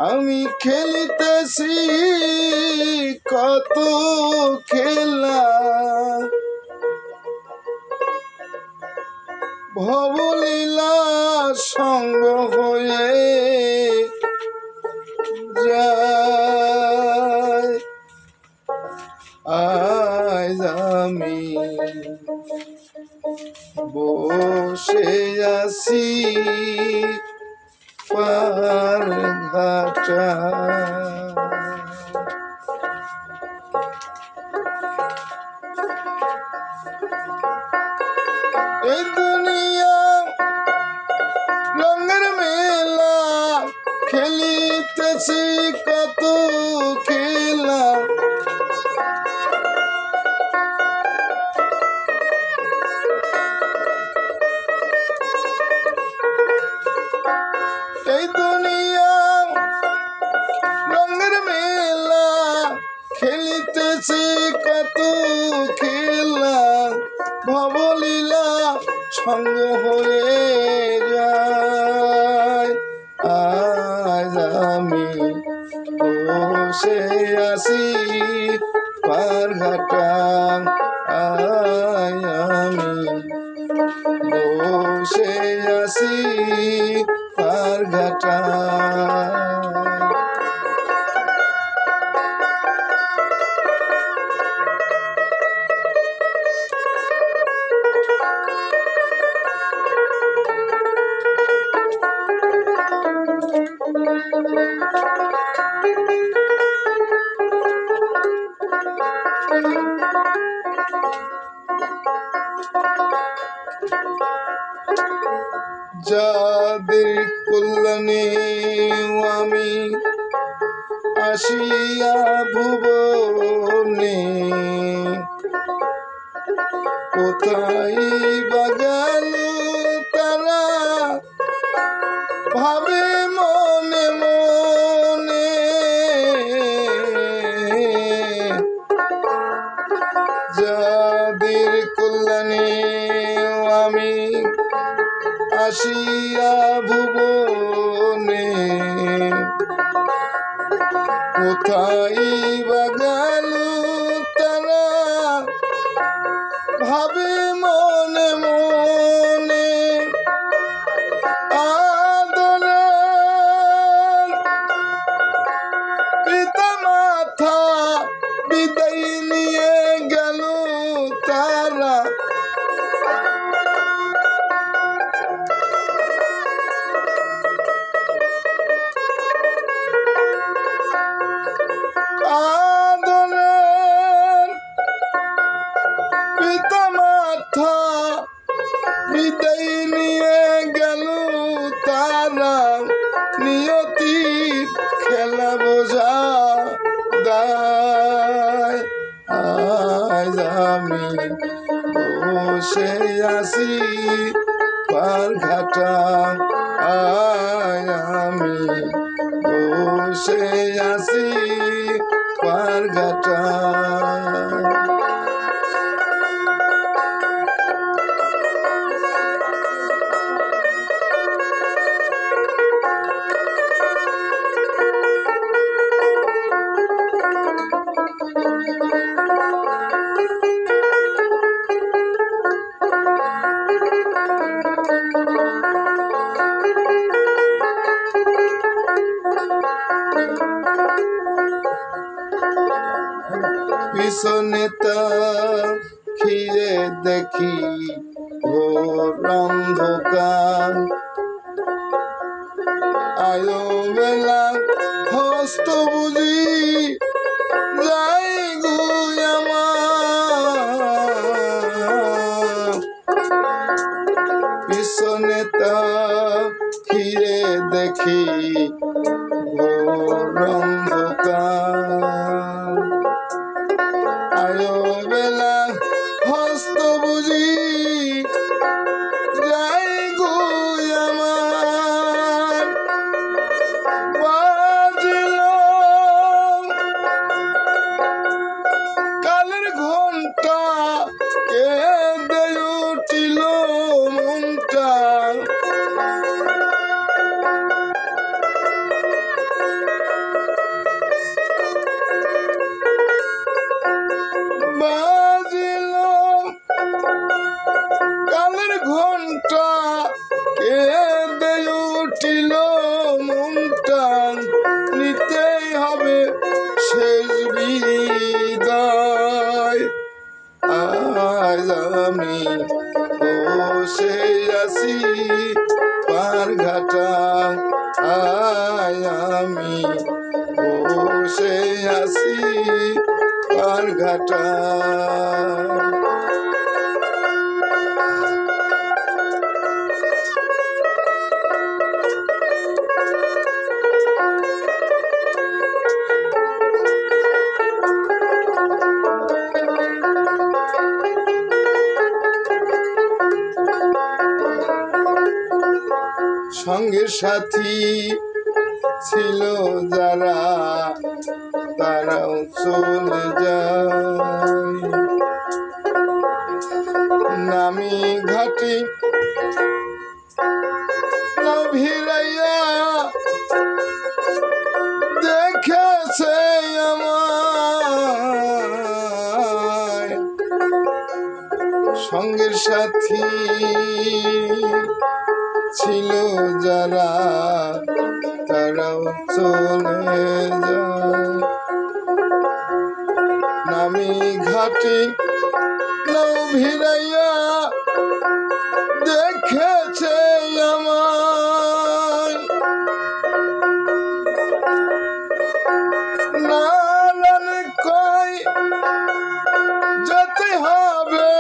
আমি খেলিতেছি কত খেলা, ভবলীলা সঙ্গ হয়ে যায়। আজ আমি বসে আছি পার ঘাটা, এই দুনিয়া রঙের মেলা, খেলিতেছি কত খেলা, এই দুনিয়া রঙের মেলা, খেলিতেছি কত খেলা, ভবলীলা সঙ্গ হয়ে যায়। আজ আমি বসে আছি পার ঘাটা, আজ আমি বসে আছি পার ঘাটা। যাদের কল্যাণে আমি আসিয়া ভুবনে, কোথায় বা গেল তারা ভাবে মনে মনে, যাদের কল্যাণে আমি আসিয়া ভুবনে, কোথায় বা গেল তারা ভাবে মনে মনে। আদরের পিতা মাতা বিদায় নিয়ে গেল তারা, আদরের পিতা মাতা বিদায় নিয়ে গেল তারা, নিয়তির খেলা বোঝা দায়। আজ আমি বসে আছি পার ঘাটা, আজ আমি বসে আছি পার ঘাটা। পিছনে তাকিয়ে দেখি ঘোর অন্ধকার, আয়ো বেলা হস্ত বুঝি যাই গো আমার, পিছনে তাকিয়ে দেখি ঘোর অন্ধকার, আয়ো বেলা হস্ত বুঝি যাই গো আমার, বাজল আমি বসে আছি পার ঘাটায়। সঙ্গের সাথী ছিল যারা তারাও চলে যায়। নামি ঘাটি নাও ভিড়াইয়া দেখেছে আমায়। সঙ্গের সাথী ছিল যারা তারাও চলে যায়। নামি ঘাটি নাও ভিড়াইয়া দেখেছে আমায়। নারায়ণ কই যেতে হবে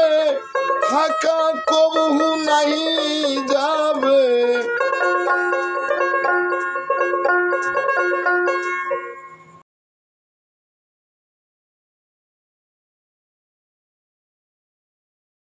থাকা কবহু নাহি